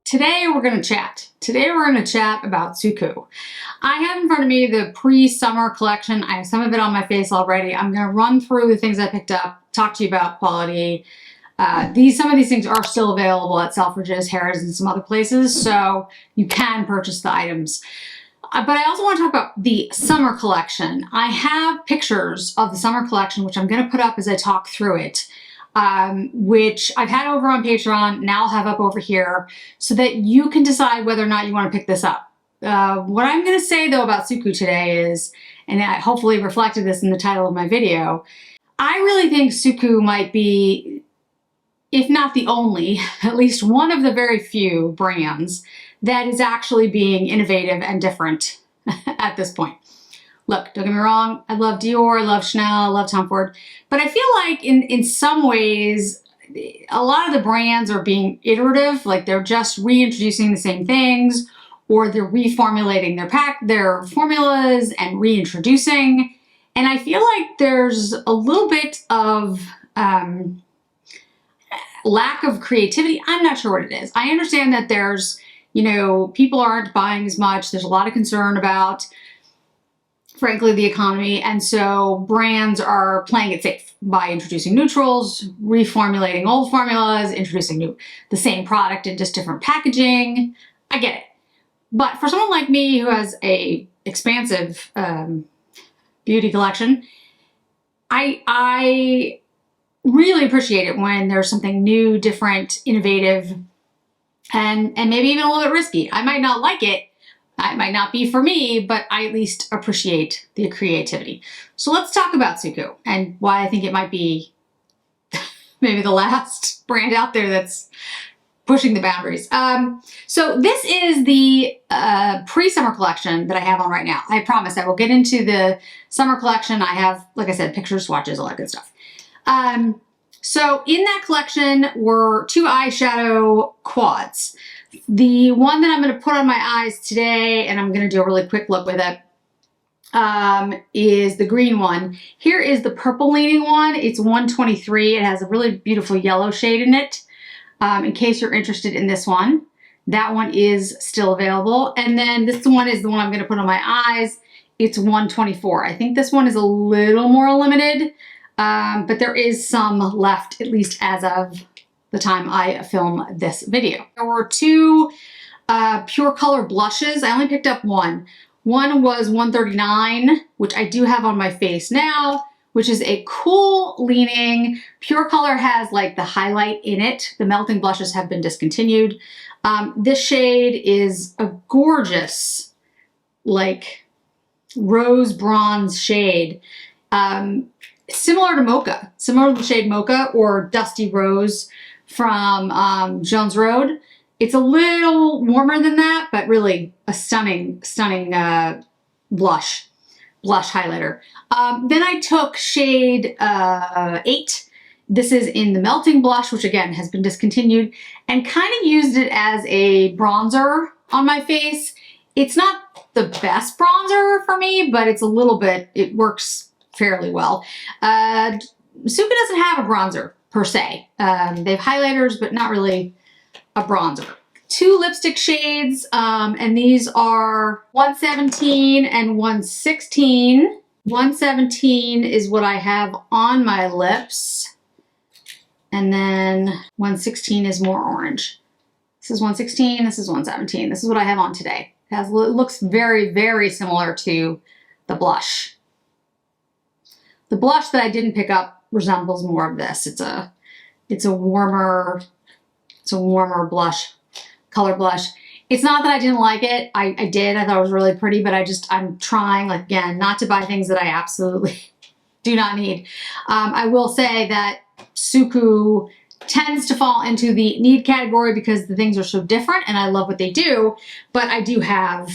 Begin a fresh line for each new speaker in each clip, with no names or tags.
Today we're going to chat. Today we're going to chat about Suqqu. I have in front of me the pre-summer collection. I have some of it on my face already. I'm going to run through the things I picked up, talk to you about quality. Some of these things are still available at Selfridges, Harrods, and some other places, so you can purchase the items. But I also want to talk about the summer collection. I have pictures of the summer collection, which I'm going to put up as I talk through it. Which I've had over on Patreon, now I'll have up over here, so that you can decide whether or not you want to pick this up. What I'm going to say though about Suqqu today is, and I hopefully reflected this in the title of my video, I really think Suqqu might be, if not the only, at least one of the very few brands that is actually being innovative and different at this point. Look, don't get me wrong, I love Dior, I love Chanel, I love Tom Ford, but I feel like in some ways, a lot of the brands are being iterative, like they're just reintroducing the same things, or they're reformulating their formulas and reintroducing. And I feel like there's a little bit of lack of creativity. I'm not sure what it is. I understand that there's, people aren't buying as much. There's a lot of concern about, frankly, the economy, and so brands are playing it safe by introducing neutrals, reformulating old formulas, introducing the same product in just different packaging. I get it. But for someone like me who has a expansive beauty collection, I really appreciate it when there's something new, different, innovative, and maybe even a little bit risky. I might not like it. It might not be for me, but I at least appreciate the creativity. So let's talk about Suqqu and why I think it might be maybe the last brand out there that's pushing the boundaries. So this is the pre-summer collection that I have on right now. I promise I will get into the summer collection. I have, like I said, pictures, swatches, all that good stuff. So in that collection were two eyeshadow quads. The one that I'm going to put on my eyes today, and I'm going to do a really quick look with it, is the green one. Here is the purple leaning one. It's 123. It has a really beautiful yellow shade in it. In case you're interested in this one, that one is still available. And then this one is the one I'm going to put on my eyes. It's 124. I think this one is a little more limited, but there is some left, at least as of the time I film this video. There were two pure color blushes. I only picked up one. One was 139, which I do have on my face now, which is a cool leaning. Pure color has like the highlight in it. The melting blushes have been discontinued. This shade is a gorgeous, like rose bronze shade. Similar to Mocha, similar to the shade Mocha or Dusty Rose from Jones Road. It's a little warmer than that, but really a stunning blush highlighter. Then I took shade 8. This is in the melting blush, which again has been discontinued, and kind of used it as a bronzer on my face. It's not the best bronzer for me, but it's a little bit, it works fairly well. Suqqu doesn't have a bronzer per se. They have highlighters, but not really a bronzer. Two lipstick shades, and these are 117 and 116. 117 is what I have on my lips, and then 116 is more orange. This is 116, this is 117. This is what I have on today. It looks very, very similar to the blush. The blush that I didn't pick up resembles more of this. It's a warmer blush, color blush. It's not that I didn't like it. I did. I thought it was really pretty, but I'm trying, like, again, not to buy things that I absolutely do not need. I will say that Suqqu tends to fall into the need category because the things are so different and I love what they do, but I do have,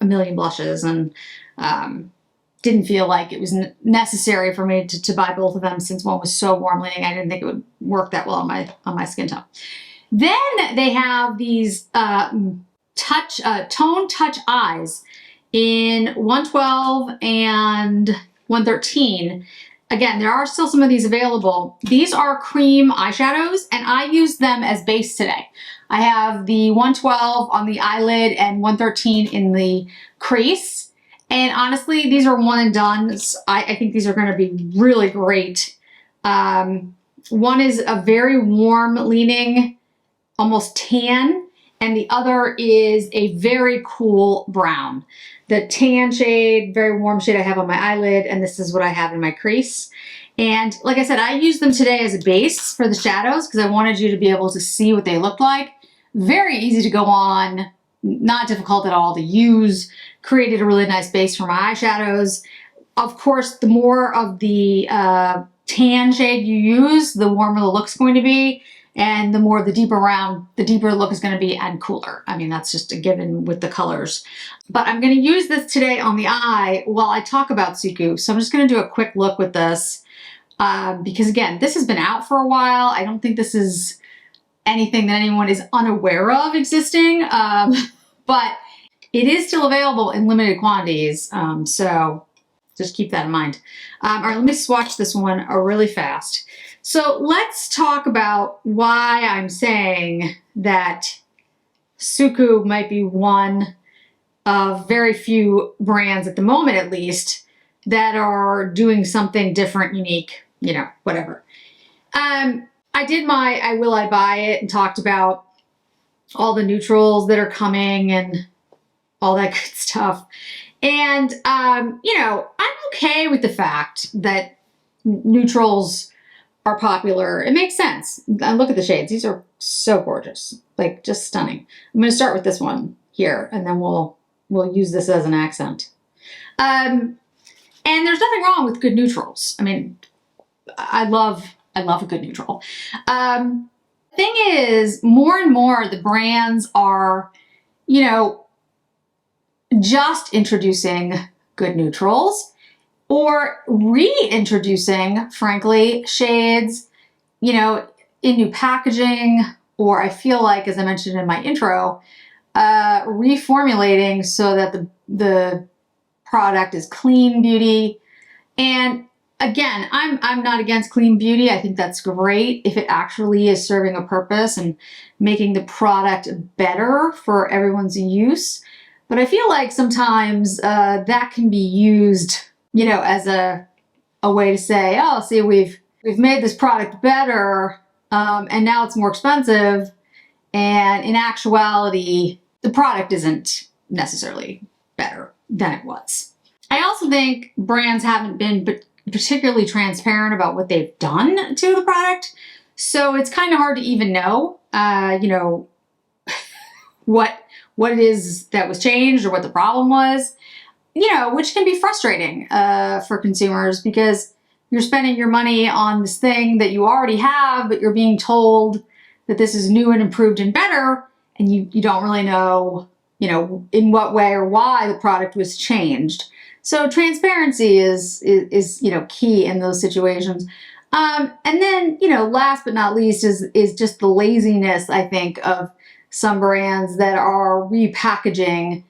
a million blushes, and didn't feel like it was necessary for me to buy both of them since one was so warm leaning. I didn't think it would work that well on my skin tone. Then they have these tone touch eyes in 112 and 113. Again, there are still some of these available. These are cream eyeshadows, and I used them as base today. I have the 112 on the eyelid and 113 in the crease. And honestly, these are one and dones. I think these are going to be really great. One is a very warm leaning, almost tan, and the other is a very cool brown. The tan shade, very warm shade I have on my eyelid, and this is what I have in my crease. And like I said, I used them today as a base for the shadows because I wanted you to be able to see what they looked like. Very easy to go on, not difficult at all to use. Created a really nice base for my eyeshadows. Of course, the more of the tan shade you use, the warmer the look's going to be, and the more the deeper the look is going to be and cooler. I mean, that's just a given with the colors. But I'm going to use this today on the eye while I talk about Suqqu. So I'm just going to do a quick look with this. Because again, this has been out for a while. I don't think this is anything that anyone is unaware of existing, but it is still available in limited quantities, so just keep that in mind. All right, let me swatch this one really fast. So let's talk about why I'm saying that Suqqu might be one of very few brands, at the moment at least, that are doing something different, unique, you know, whatever. I did my Will I Buy It and talked about all the neutrals that are coming and all that good stuff. And, you know, I'm okay with the fact that neutrals are popular. It makes sense. Look at the shades. These are so gorgeous, like just stunning. I'm going to start with this one here, and then we'll use this as an accent. And there's nothing wrong with good neutrals. I mean, I love a good neutral. Thing is, more and more the brands are, you know, just introducing good neutrals or reintroducing, frankly, shades, you know, in new packaging, or I feel like, as I mentioned in my intro, reformulating so that the product is clean beauty. And again, I'm not against clean beauty. I think that's great if it actually is serving a purpose and making the product better for everyone's use. But I feel like sometimes that can be used, you know, as a way to say, oh, see, we've made this product better, and now it's more expensive. And in actuality, the product isn't necessarily better than it was. I also think brands haven't been particularly transparent about what they've done to the product. So it's kind of hard to even know, you know, what it is that was changed or what the problem was, you know, which can be frustrating for consumers because you're spending your money on this thing that you already have, but you're being told that this is new and improved and better, and you don't really know, you know, in what way or why the product was changed. So transparency is you know, key in those situations. And then, you know, last but not least is just the laziness, I think, of some brands that are repackaging.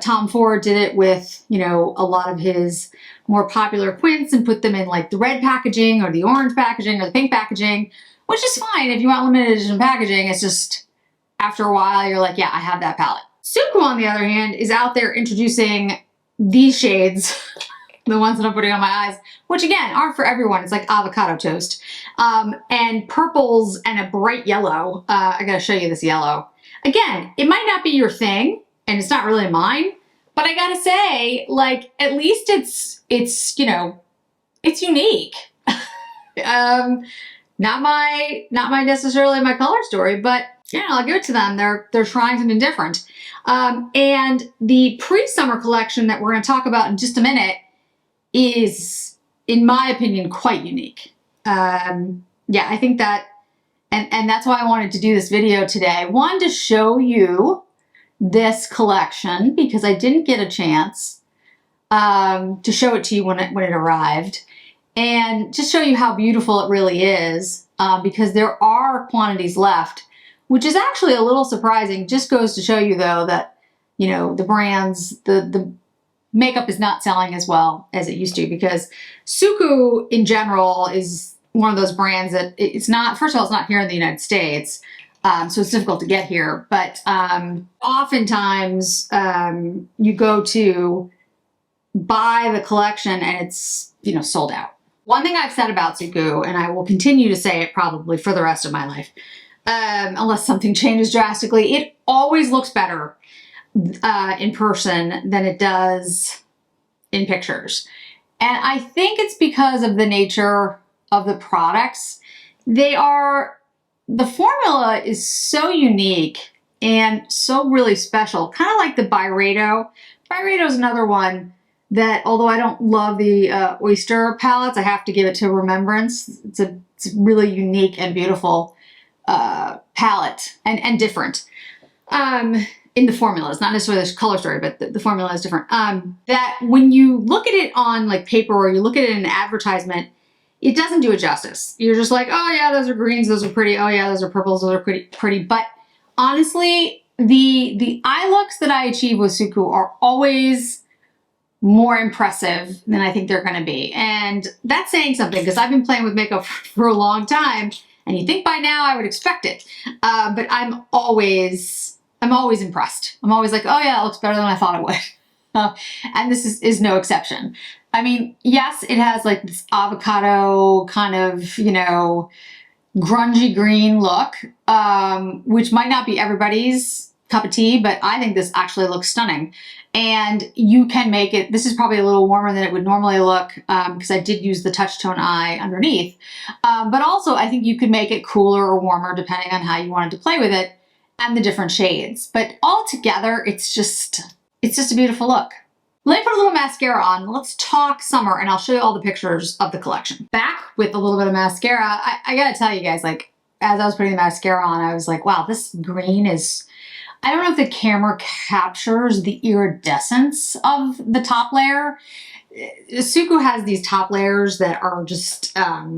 Tom Ford did it with, you know, a lot of his more popular quints and put them in like the red packaging or the orange packaging or the pink packaging, which is fine if you want limited edition packaging. It's just after a while you're like, yeah, I have that palette. Suqqu, on the other hand, is out there introducing these shades, the ones that I'm putting on my eyes, which again aren't for everyone. It's like avocado toast, and purples and a bright yellow. I gotta show you this yellow. Again, it might not be your thing, and it's not really mine, but I gotta say, like, at least it's you know, it's unique. Not necessarily my color story, but yeah, I'll give it to them. They're trying something different. And the pre-summer collection that we're going to talk about in just a minute is, in my opinion, quite unique. Yeah, I think that, and that's why I wanted to do this video today. One, to show you this collection because I didn't get a chance to show it to you when it arrived, and just show you how beautiful it really is, because there are quantities left, which is actually a little surprising. Just goes to show you, though, that, you know, the brands, the makeup is not selling as well as it used to, because Suqqu in general is one of those brands that it's not, first of all, it's not here in the United States. So it's difficult to get here, but oftentimes you go to buy the collection and it's, you know, sold out. One thing I've said about Suqqu, and I will continue to say it probably for the rest of my life, unless something changes drastically, it always looks better in person than it does in pictures. And I think it's because of the nature of the products. The formula is so unique and so really special, kind of like the Byredo. Byredo is another one that, although I don't love the oyster palettes, I have to give it to Remembrance. It's a really unique and beautiful palette and different in the formulas, not necessarily the color story, but the formula is different. That when you look at it on like paper or you look at it in an advertisement, it doesn't do it justice. You're just like, oh yeah, those are greens, those are pretty. Oh yeah, those are purples, those are pretty. But honestly, the eye looks that I achieve with Suqqu are always more impressive than I think they're going to be. And that's saying something because I've been playing with makeup for a long time, and you think by now I would expect it. But I'm always impressed. I'm always like, oh yeah, it looks better than I thought it would. And this is no exception. I mean, yes, it has like this avocado kind of, you know, grungy green look, which might not be everybody's cup of tea, but I think this actually looks stunning. And you can make it, this is probably a little warmer than it would normally look because I did use the touch tone eye underneath. But also I think you could make it cooler or warmer depending on how you wanted to play with it and the different shades. But all together, it's just a beautiful look. Let me put a little mascara on. Let's talk summer, and I'll show you all the pictures of the collection. Back with a little bit of mascara. I gotta tell you guys, like, as I was putting the mascara on, I was like, wow, this green is, I don't know if the camera captures the iridescence of the top layer. Suqqu has these top layers that are just, I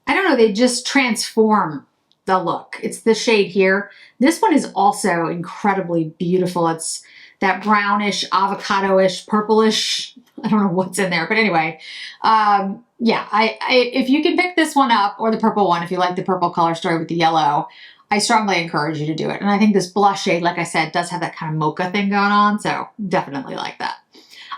don't know, they just transform the look. It's the shade here. This one is also incredibly beautiful. It's that brownish, avocado-ish, purplish. I don't know what's in there, but anyway, yeah. If you can pick this one up or the purple one, if you like the purple color story with the yellow, I strongly encourage you to do it. And I think this blush shade, like I said, does have that kind of mocha thing going on, so definitely like that.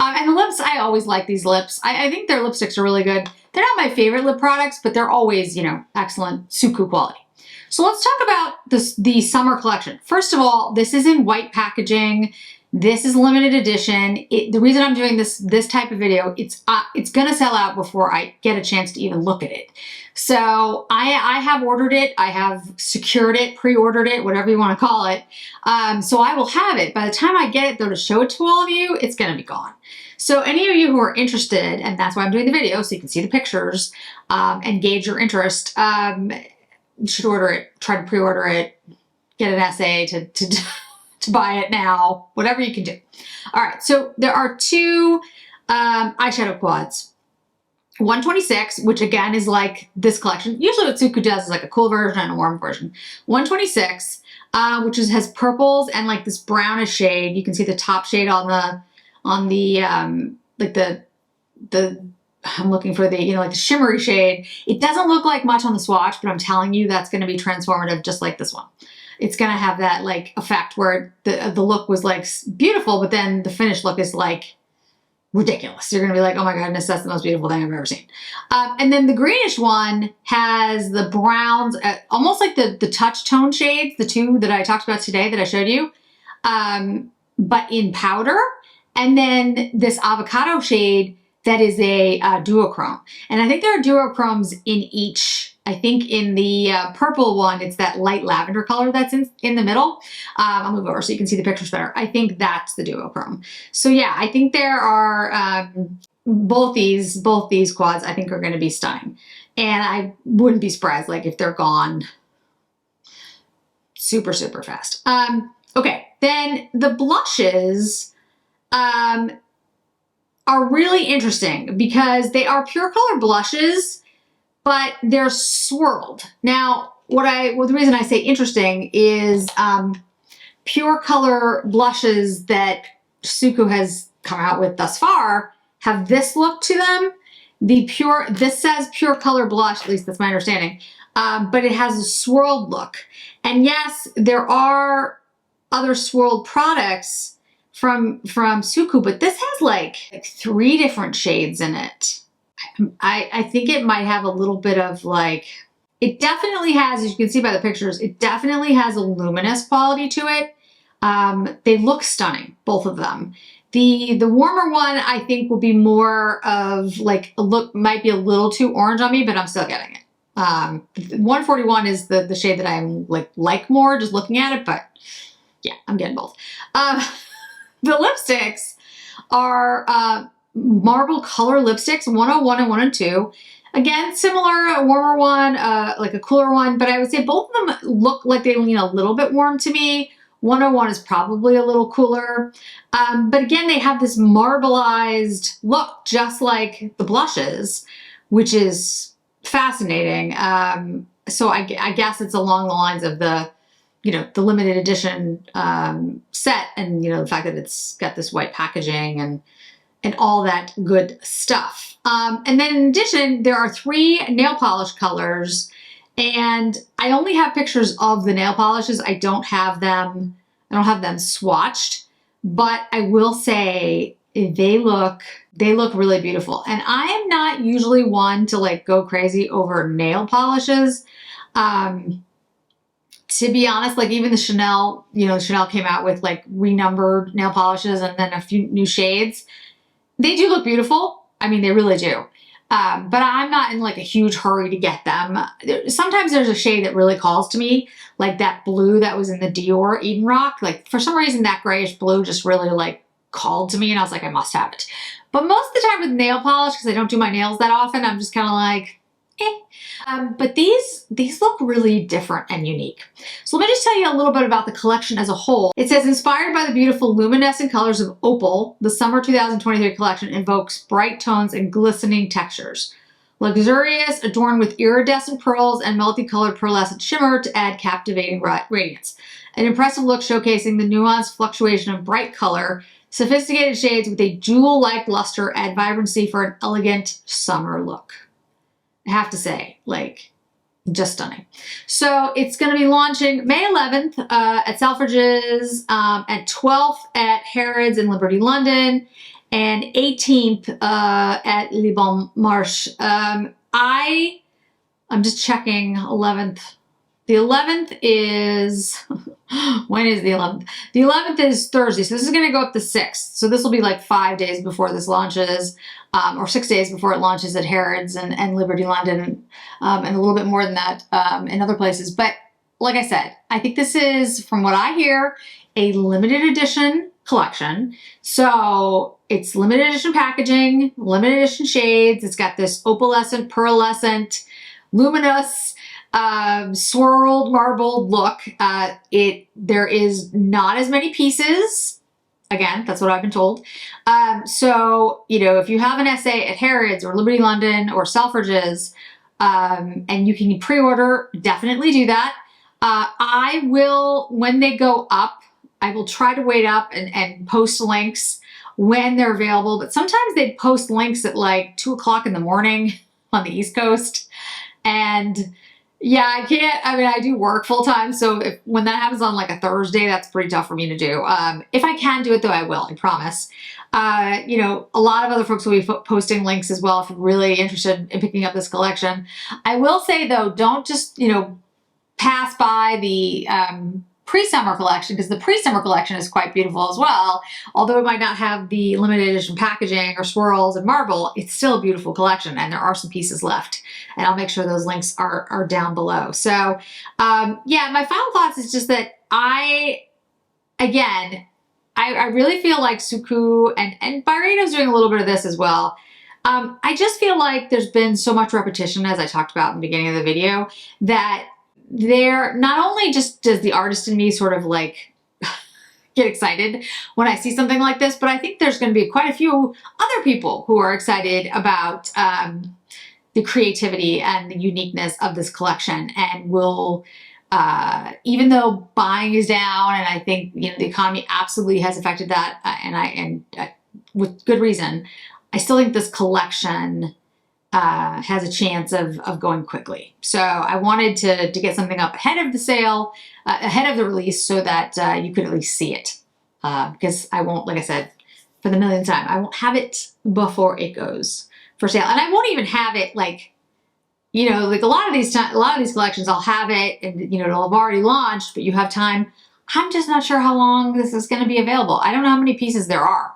And the lips, I always like these lips. I think their lipsticks are really good. They're not my favorite lip products, but they're always, you know, excellent Suqqu quality. So let's talk about the summer collection. First of all, this is in white packaging. This is limited edition. The reason I'm doing this type of video, it's gonna sell out before I get a chance to even look at it. So I have ordered it. I have secured it, pre-ordered it, whatever you want to call it. So I will have it. By the time I get it though to show it to all of you, it's gonna be gone. So any of you who are interested, and that's why I'm doing the video, so you can see the pictures and gauge your interest, you should order it, try to pre-order it, get an essay to buy it now, whatever you can do. All right, so there are two eyeshadow quads. 126, which again is like this collection. Usually what Suqqu does is like a cool version and a warm version. 126, which has purples and like this brownish shade. You can see the top shade on the like the I'm looking for the, you know, like the shimmery shade. It doesn't look like much on the swatch, but I'm telling you that's going to be transformative just like this one. It's going to have that like effect where the look was like beautiful, but then the finished look is like ridiculous. You're going to be like, oh my goodness, that's the most beautiful thing I've ever seen. And then the greenish one has the browns, almost like the touch tone shades, the two that I talked about today that I showed you, but in powder. And then this avocado shade that is a duochrome. And I think there are duochromes in each. I think in the purple one, it's that light lavender color that's in the middle. I'll move over so you can see the pictures better. I think that's the duochrome. So yeah, I think there are both these quads I think are going to be stunning. And I wouldn't be surprised like if they're gone super, super fast. Okay, then the blushes are really interesting because they are pure color blushes, but they're swirled. Now, the reason I say interesting is pure color blushes that Suqqu has come out with thus far have this look to them. This says pure color blush, at least that's my understanding. but it has a swirled look. And yes, there are other swirled products from Suqqu, but this has like 3 different shades in it. I think it might have a little bit of like, it definitely has, as you can see by the pictures, it definitely has a luminous quality to it. They look stunning, both of them. The warmer one I think will be more of like a look, might be a little too orange on me, but I'm still getting it. 141 is the shade that I'm like more just looking at it, but yeah, I'm getting both. The lipsticks are marble color lipsticks, 101 and 102. Again, similar, a warmer one, like a cooler one, but I would say both of them look like they lean a little bit warm to me. 101 is probably a little cooler. But again, they have this marbleized look, just like the blushes, which is fascinating. So I guess it's along the lines of the, the limited edition set, and, the fact that it's got this white packaging and all that good stuff. And then in addition, there are 3 nail polish colors, and I only have pictures of the nail polishes. I don't have them swatched, but I will say they look really beautiful. And I am not usually one to like go crazy over nail polishes. To be honest, like even the Chanel, Chanel came out with like renumbered nail polishes and then a few new shades. They do look beautiful. I mean, they really do. But I'm not in like a huge hurry to get them. Sometimes there's a shade that really calls to me, like that blue that was in the Dior Eden Rock. Like for some reason, that grayish blue just really like called to me, and I was like, I must have it. But most of the time with nail polish, because I don't do my nails that often, I'm just kind of like, eh. But these look really different and unique. So let me just tell you a little bit about the collection as a whole. It says, inspired by the beautiful luminescent colors of opal, the summer 2023 collection invokes bright tones and glistening textures. Luxurious, adorned with iridescent pearls and multicolored pearlescent shimmer to add captivating radiance. An impressive look showcasing the nuanced fluctuation of bright color. Sophisticated shades with a jewel-like luster add vibrancy for an elegant summer look. I have to say, like, just stunning. So it's going to be launching May 11th at Selfridges, at 12th at Harrods in Liberty, London, and 18th at Le Bon Marché. I'm just checking 11th. The 11th is, when is the 11th? The 11th is Thursday, so this is going to go up the 6th. So this will be like 5 days before this launches, or 6 days before it launches at Harrods and Liberty London, and a little bit more than that in other places. But like I said, I think this is, from what I hear, a limited edition collection. So it's limited edition packaging, limited edition shades. It's got this opalescent, pearlescent, luminous, swirled, marbled look. There is not as many pieces. Again, that's what I've been told. So, if you have an essay at Harrods or Liberty London or Selfridges, and you can pre-order, definitely do that. I will, when they go up, I will try to wait up and post links when they're available. But sometimes they post links at like 2 o'clock in the morning on the East Coast. And yeah, I can't, I do work full time. So when that happens on like a Thursday, that's pretty tough for me to do. If I can do it though, I will, I promise. A lot of other folks will be posting links as well if you're really interested in picking up this collection. I will say though, don't just, pass by the pre-summer collection, because the pre-summer collection is quite beautiful as well. Although it might not have the limited edition packaging or swirls and marble, it's still a beautiful collection, and there are some pieces left. And I'll make sure those links are down below. So yeah, my final thoughts is just that I really feel like Suqqu and Byredo's doing a little bit of this as well. I just feel like there's been so much repetition, as I talked about in the beginning of the video, that they're not only just does the artist in me sort of like get excited when I see something like this, but I think there's going to be quite a few other people who are excited about the creativity and the uniqueness of this collection, and will, even though buying is down, and I think the economy absolutely has affected that, and with good reason, I still think this collection has a chance of going quickly. So I wanted to get something up ahead of the sale, ahead of the release, so that you could at least see it. Because I won't, like I said, for the millionth time, I won't have it before it goes for sale. And I won't even have it like, you know, like a lot of these collections, I'll have it and, you know, it'll have already launched, but you have time. I'm just not sure how long this is going to be available. I don't know how many pieces there are.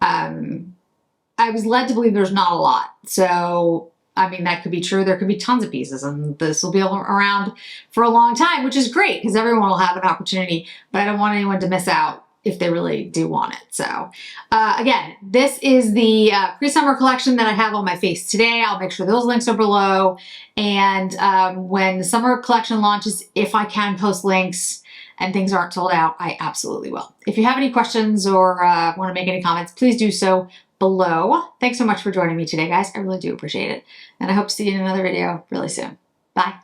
I was led to believe there's not a lot. So, I mean, that could be true. There could be tons of pieces, and this will be around for a long time, which is great because everyone will have an opportunity, but I don't want anyone to miss out if they really do want it. So again, this is the pre-summer collection that I have on my face today. I'll make sure those links are below. And when the summer collection launches, if I can post links and things aren't sold out, I absolutely will. If you have any questions or want to make any comments, please do so below. Thanks so much for joining me today, guys. I really do appreciate it. And I hope to see you in another video really soon. Bye.